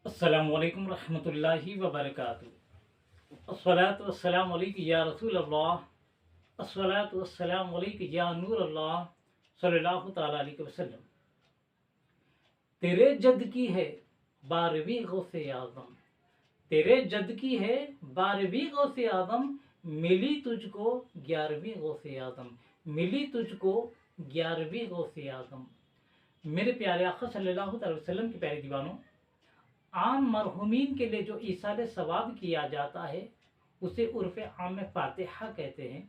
अस्सलामुअलैकुम रहमतुल्लाहि व बरकातुहू। अस्सलातु वस्सलामु अलैका या रसूल अल्लाह। अस्सलातु वस्सलामु अलैका या नूर अल्लाह सल्लल्लाहु तआला अलैहि वसल्लम। तेरे जद की है 12वीं गौसे आज़म, तेरे जद की है 12वीं गौसे आज़म, मिली तुझको 11वीं गौसे आज़म, मिली तुझको 11वीं गौसे आज़म। मेरे प्यारे आका सल्लल्लाहु अलैहि वसल्लम के प्यारे दीवानों, आम मरहुमीन के लिए जो ईसाल सवाब किया जाता है उसे उर्फ आम में फातिहा कहते हैं,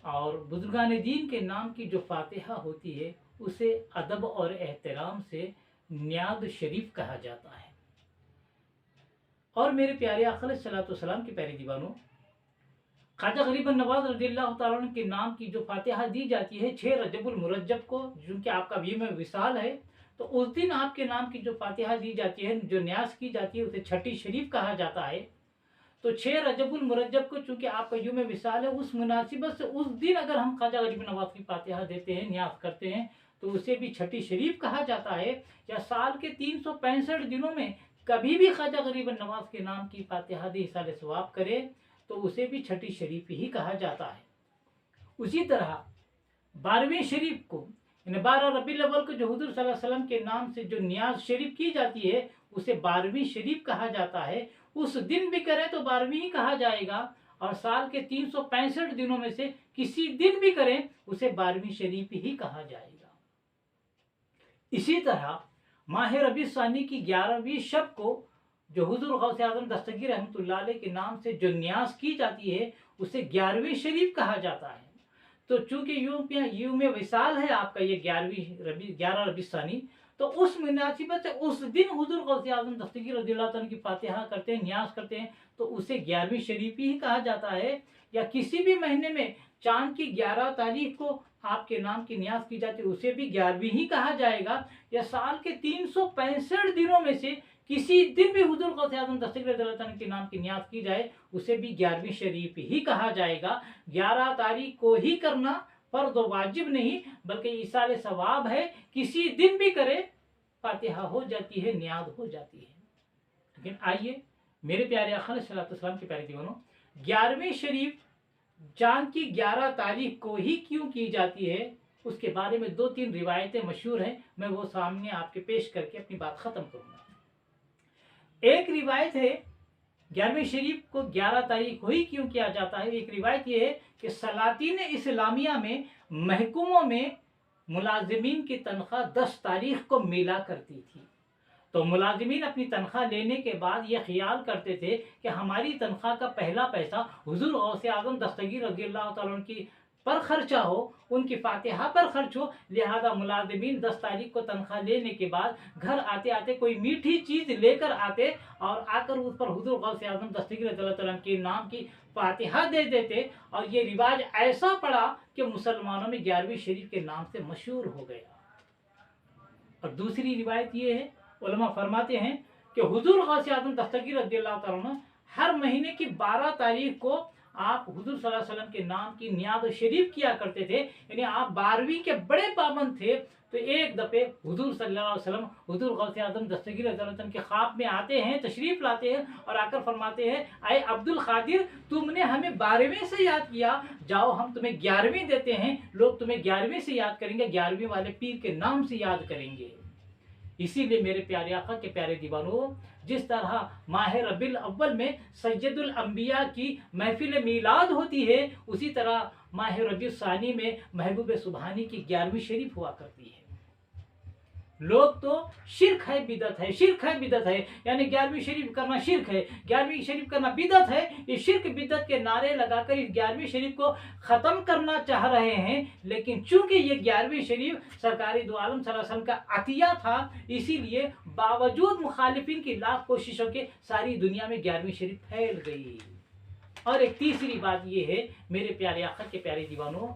और बुजुर्गान दीन के नाम की जो फातिहा होती है उसे अदब और एहतराम से न्याद शरीफ कहा जाता है। और मेरे प्यारे आका सल्लल्लाहु अलैहि वसल्लम के प्यारे दीवानों, ख्वाजा गरीब नवाज रज़ियल्लाहु ताला अन्हु के नाम की जो फातिहा दी जाती है 6 रजबुल मुरज्जब को, जो कि आपका भी में विसाल है, तो उस दिन आपके नाम की जो फातिहा दी जाती है, जो न्यास की जाती है, उसे छठी शरीफ कहा जाता है। तो 6 रजबुल मुरज्जब को चूंकि आपका यूम विसाल है, उस मुनासिबत से उस दिन अगर हम ख्वाजा गरीब नवाज की फातिहा देते हैं, न्यास करते हैं, तो उसे भी छठी शरीफ कहा जाता है। या साल के 365 दिनों में कभी भी ख्वाजा गरीब नवाज के नाम की फातिहा दे, इसाले सवाब करे, तो उसे भी छठी शरीफ ही कहा जाता है। उसी तरह 12वीं शरीफ को, 12 रबीउल अव्वल को जो हुजूर सल्लल्लाहु अलैहि वसल्लम के नाम से जो नियाज शरीफ की जाती है उसे 12वीं शरीफ कहा जाता है। उस दिन भी करें तो 12वीं ही कहा जाएगा, और साल के 365 दिनों में से किसी दिन भी करें उसे 12वीं शरीफ ही कहा जाएगा। इसी तरह माह रबी सानी की 11वीं शब को जो हुजूर गौसे आज़म दस्तगीर रहमतुल्लाह अलैह के नाम से जो न्यास की जाती है उसे 11वीं शरीफ कहा जाता है। तो चूंकि यूम विसाल है आपका ये 11 रबी सानी, तो उस मुनासिबत से उस दिन हुजूर गौसे आज़म दस्तगीर रज़ियल्लाहु ताला की फातिहा करते हैं, न्यास करते हैं, तो उसे 11वीं शरीफ ही कहा जाता है। या किसी भी महीने में चांद की 11 तारीख को आपके नाम की न्यास की जाती है, उसे भी 11वीं ही कहा जाएगा। या साल के 365 दिनों में से किसी दिन भी हुजूर गौसे आज़म दस्तगीर रज़ियल्लाहु ताला के नाम की न्यास की जाए उसे भी 11वीं शरीफ ही कहा जाएगा। 11 तारीख को ही करना फर्ज वाजिब नहीं, बल्कि ईसाल सवाब है, किसी दिन भी करे फातिहा हो जाती है, न्याज हो जाती है। लेकिन आइए मेरे प्यारे आका सल्लल्लाहु अलैहि वसल्लम के प्यारे दीवानों, 11वीं शरीफ चांद की 11 तारीख को ही क्यों की जाती है, उसके बारे में 2-3 रिवायतें मशहूर हैं। मैं वो सामने आपके पेश करके अपनी बात खत्म करूंगा। एक रिवायत है 11वीं शरीफ को 11 तारीख को ही क्यों किया जाता है। एक रिवायत ये है कि सलातीन इस्लामिया में महकुमों में मुलाजिमीन की तनख्वाह 10 तारीख को मिला करती थी। तो मुलाजिमीन अपनी तनख्वाह लेने के बाद ये ख्याल करते थे कि हमारी तनख्वाह का पहला पैसा हुजूर गौसे आज़म दस्तगीर रज़ियल्लाहु ताला अन्हु की पर खर्चा हो, उनकी फातिहा पर खर्च हो। लिहाजा मुलाजिमीन 10 तारीख को तनख्वाह लेने के बाद घर आते आते कोई मीठी चीज़ लेकर आते, और आकर उस पर हुजूर गौसे आज़म दस्तगीर रज़ियल्लाहु ताला अन्हु के नाम की फातिहा दे देते। और ये रिवाज ऐसा पड़ा कि मुसलमानों में 11वीं शरीफ के नाम से मशहूर हो गया। और दूसरी रिवायत ये है, उलमा फरमाते हैं कि हुजूर गौसे आज़म दस्तगीर रज़ियल्लाहु ताला अन्हु हर महीने की 12 तारीख को आप हुजूर सल्लल्लाहु अलैहि वसल्लम के नाम की नियाद शरीफ किया करते थे। यानी आप 12वीं के बड़े पाबंद थे। तो एक दफ़े हुजूर सल्लल्लाहु अलैहि वसल्लम हुजूर गौसे आज़म दस्तगीर रज़ियल्लाहु ताला के ख्वाब में आते हैं, तशरीफ़ लाते हैं, और आकर फरमाते हैं, अय अब्दुल खादिर, तुमने हमें 12वें से याद किया, जाओ हम तुम्हें 11वीं देते हैं। लोग तुम्हें 11वें से याद करेंगे, 11वीं वाले पीर के नाम से याद करेंगे। इसीलिए मेरे प्यारे आका के प्यारे दीवानों, जिस तरह माह रबीउल अव्वल में सैयदुल अंबिया की महफिल मीलाद होती है, उसी तरह माह रबीउल सानी में महबूब सुबहानी की 11वीं शरीफ हुआ करती है। लोग तो शिरक है बिदत है, शिरक है बिदत है, यानी 11वीं शरीफ करना शिरक है, 11वीं शरीफ करना बिदत है। ये शिरक बिदत के नारे लगाकर इस 11वीं शरीफ को ख़त्म करना चाह रहे हैं। लेकिन चूंकि ये 11वीं शरीफ सरकारी दो आलम सल्लल्लाहु अलैहि वसल्लम का अतिया था, इसीलिए बावजूद मुखालिफिन की लाख कोशिशों के सारी दुनिया में 11वीं शरीफ फैल गई। और एक तीसरी बात ये है मेरे प्यारे आका के प्यारे दीवानों,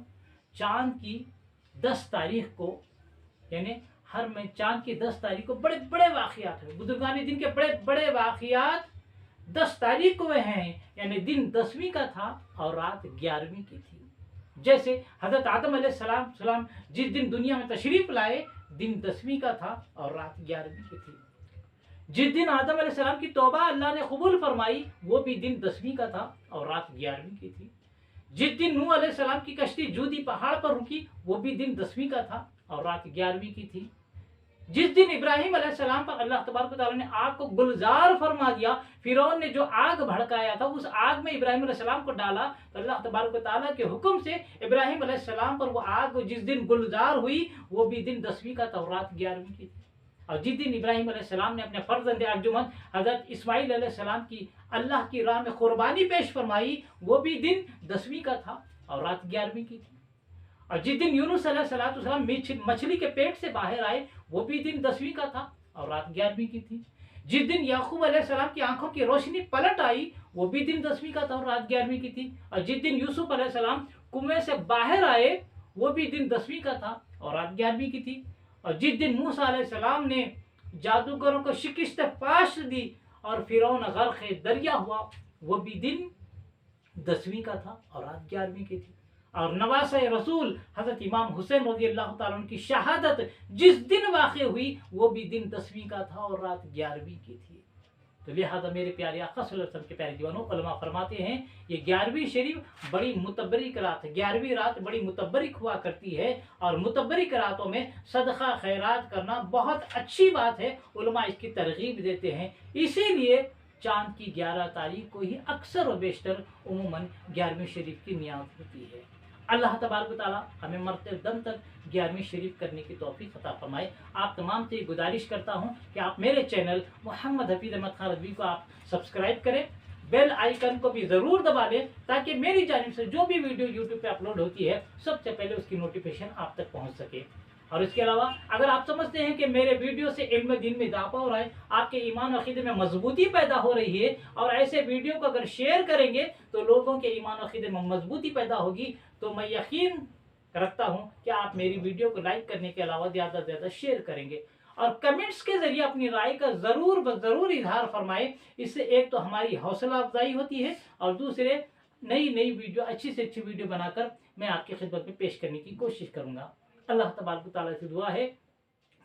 चांद की 10 तारीख को, यानी हर में चांद की 10 तारीख को बड़े बड़े वाक़ियात हैं, बुजुर्गान दिन के बड़े बड़े वाक़ियात 10 तारीख को हैं। यानी दिन 10वीं का था और रात 11वीं की थी। जैसे हज़रत आदम अलैहिस्सलाम जिस दिन दुनिया में तशरीफ़ लाए, दिन 10वीं का था और रात 11वीं की थी। जिस दिन आदम अलैहिस्सलाम की तौबा अल्लाह ने कबूल फरमाई वो भी दिन 10वीं का था और रात 11वीं की थी। जिस दिन नूह अलैहिस्सलाम की कश्ती जूदी पहाड़ पर रुकी वो भी दिन 10वीं का था और रात 11वीं की थी। जिस दिन इब्राहिम अलैहिस्सलाम पर अल्लाह तबारक तआला ने आग को गुलजार फरमा दिया, फिरौन ने जो आग भड़काया था उस आग में इब्राहिम अलैहिस्सलाम को डाला, तो अल्लाह तबारक तआला के हुक्म से इब्राहिम अलैहिस्सलाम पर वो आग जिस दिन गुलजार हुई वो भी दिन 10वीं का था और रात 11वीं की थी। और जिस दिन इब्राहिम अलैहिस्सलाम ने अपने फर्जंद अर्जुमंद हजरत इस्माइल अलैहिस्सलाम की अल्लाह की राह में कुर्बानी पेश फरमाई वो भी दिन 10वीं का था और रात 11वीं की थी। और जिस दिन यूनुस अलैहिस्सलाम मछली के पेट से बाहर आए वो भी दिन 10वीं का था और रात 11वीं की थी। जिस दिन याकूब अलैहिस्सलाम की आंखों की रोशनी पलट आई वो भी दिन 10वीं का था और रात 11वीं की थी। और जिस दिन यूसुफ अलैहिस्सलाम कुएं से बाहर आए वो भी दिन 10वीं का था और रात 11वीं की थी। और जिस दिन मूसा अलैहिस्सलाम ने जादूगरों को शिकस्त पाश दी और फिरौन गर्क दरिया हुआ वो भी दिन 10वीं का था और रात 11वीं की थी। और नवासे रसूल हजरत इमाम हुसैन रज़ी अल्लाह ताला अन्हु की शहादत जिस दिन वाक़ हुई वो भी दिन 10वीं का था और रात 11वीं की थी। तो लिहाजा मेरे प्यारे आका सल्लल्लाहु अलैहि वसल्लम के प्यारे दीवानों, उलमा फरमाते हैं ये 11वीं शरीफ बड़ी मुतबरिक रात है। 11वीं रात बड़ी मुतबरिक हुआ करती है और मुतबरिक रातों में सदका खैरात करना बहुत अच्छी बात है। उलमा इसकी तरगीब देते हैं, इसीलिए चाँद की 11 तारीख को ही अक्सर व बेशतर उमूमन 11वीं शरीफ की नियाज़ होती है। अल्लाह तबारक तआला हमें मरते दम तक 11वीं शरीफ करने की तौफीक अता फरमाए। आप तमाम से गुजारिश करता हूँ कि आप मेरे चैनल मोहम्मद हफीज़ अहमद खान रज़वी को आप सब्सक्राइब करें, बेल आइकन को भी ज़रूर दबा लें ताकि मेरी जानिब से जो भी वीडियो यूट्यूब पे अपलोड होती है सबसे पहले उसकी नोटिफिकेशन आप तक पहुँच सके। और इसके अलावा अगर आप समझते हैं कि मेरे वीडियो से इल्म दीन में इजाफा हो रहा है, आपके ईमान अकीदे में मजबूती पैदा हो रही है और ऐसे वीडियो को अगर शेयर करेंगे तो लोगों के ईमान अकीदे में मजबूती पैदा होगी, तो मैं यकीन रखता हूं कि आप मेरी वीडियो को लाइक करने के अलावा ज़्यादा से ज़्यादा शेयर करेंगे और कमेंट्स के ज़रिए अपनी राय का ज़रूर इजहार फरमाएं। इससे एक तो हमारी हौसला अफजाई होती है और दूसरे नई वीडियो अच्छी से अच्छी वीडियो बनाकर मैं आपकी खिदमत में पेश करने की कोशिश करूँगा। अल्लाह तबारक तआला से दुआ है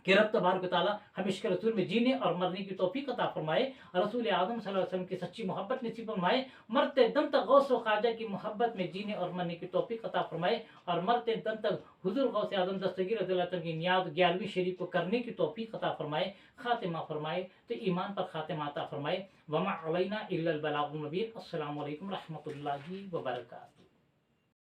कि रब तबारक तआला हमें इश्क़ रसूल में जीने और मरने की तौफीक अता फरमाए, रसूल आदम सल्लल्लाहु अलैहि वसल्लम की सच्ची मोहब्बत नसीब फरमाए, मरते दम तक गौस व ख्वाजा की मोहब्बत में जीने और मरने की तौफीक अता फरमाए और मरते दम तक हुजूर गौस आदम दस्तगीर रज़ियल्लाहु अन्हु की नियाज़ 11वीं शरीफ को करने की तौफीक अता फरमाए, खातिमा फरमाए, तो ईमान पर खातिमा अता फरमाए। वमा अलैना इल्लल बलागुल मुबीन। अस्सलामु अलैकुम रहमतुल्लाहि व बरकातहू।